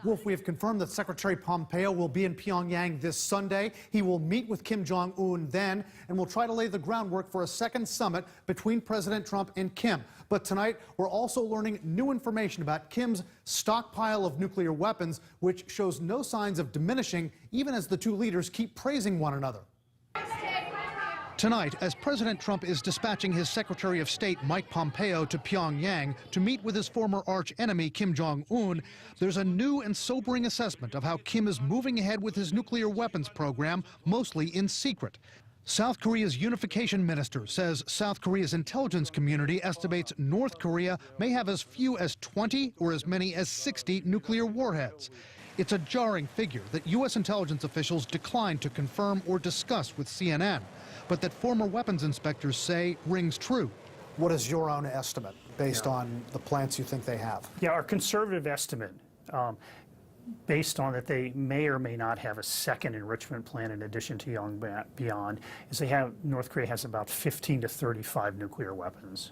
Wolf, we have confirmed that Secretary Pompeo will be in Pyongyang this Sunday. He will meet with Kim Jong-un then and will try to lay the groundwork for a second summit between President Trump and Kim. But tonight, we're also learning new information about Kim's stockpile of nuclear weapons, which shows no signs of diminishing, even as the two leaders keep praising one another. Tonight, as President Trump is dispatching his Secretary of State, Mike Pompeo, to Pyongyang to meet with his former arch-enemy, Kim Jong-un, there's a new and sobering assessment of how Kim is moving ahead with his nuclear weapons program, mostly in secret. South Korea's unification minister says South Korea's intelligence community estimates North Korea may have as few as 20 or as many as 60 nuclear warheads. It's a jarring figure that U.S. intelligence officials declined to confirm or discuss with CNN, but that former weapons inspectors say rings true. What is your own estimate based on the plants you think they have? Yeah, our conservative estimate, based on that they may or may not have a second enrichment plant in addition to Yongbyon, is North Korea has about 15 to 35 nuclear weapons.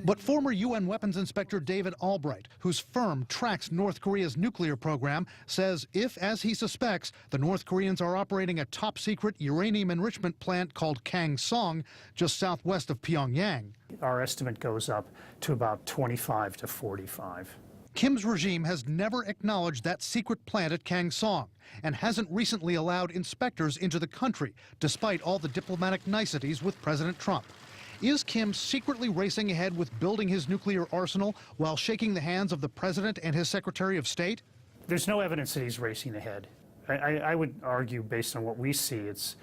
But former UN weapons inspector David Albright, whose firm tracks North Korea's nuclear program, says if, as he suspects, the North Koreans are operating a top-secret uranium enrichment plant called Kangsong just southwest of Pyongyang. Our estimate goes up to about 25 to 45. Kim's regime has never acknowledged that secret plant at Kangsong and hasn't recently allowed inspectors into the country, despite all the diplomatic niceties with President Trump. Is Kim secretly racing ahead with building his nuclear arsenal while shaking the hands of the president and his Secretary of State? There's no evidence that he's racing ahead. I would argue, based on what we see, it's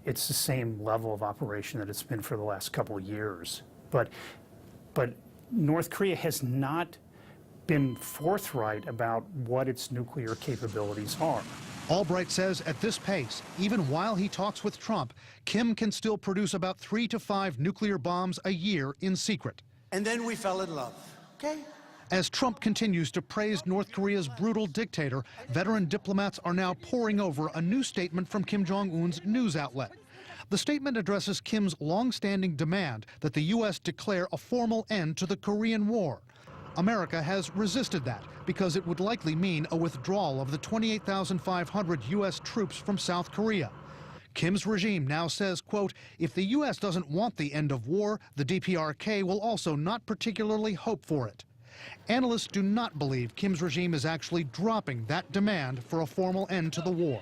the same level of operation that it's been for the last couple of years. But North Korea has not been forthright about what its nuclear capabilities are. Albright says at this pace, even while he talks with Trump, Kim can still produce about 3 to 5 nuclear bombs a year in secret. And then we fell in love, okay? As Trump continues to praise North Korea's brutal dictator, veteran diplomats are now poring over a new statement from Kim Jong-un's news outlet. The statement addresses Kim's long-standing demand that the U.S. declare a formal end to the Korean War. America has resisted that because it would likely mean a withdrawal of the 28,500 U.S. troops from South Korea. Kim's regime now says, quote, if the U.S. doesn't want the end of war, the DPRK will also not particularly hope for it. Analysts do not believe Kim's regime is actually dropping that demand for a formal end to the war.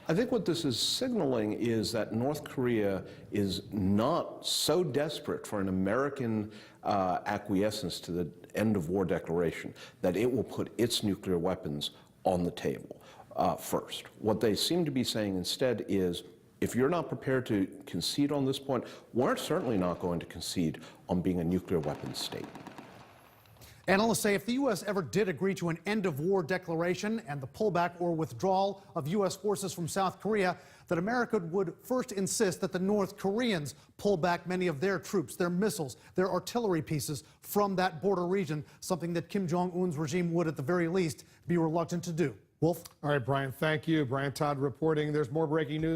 I think what this is signaling is that North Korea is not so desperate for an American acquiescence to the end of war declaration that it will put its nuclear weapons on the table first. What they seem to be saying instead is, if you're not prepared to concede on this point, we're certainly not going to concede on being a nuclear weapons state. Analysts say if the U.S. ever did agree to an end-of-war declaration and the pullback or withdrawal of U.S. forces from South Korea, that America would first insist that the North Koreans pull back many of their troops, their missiles, their artillery pieces from that border region, something that Kim Jong-un's regime would, at the very least, be reluctant to do. Wolf? All right, Brian, thank you. Brian Todd reporting. There's more breaking news.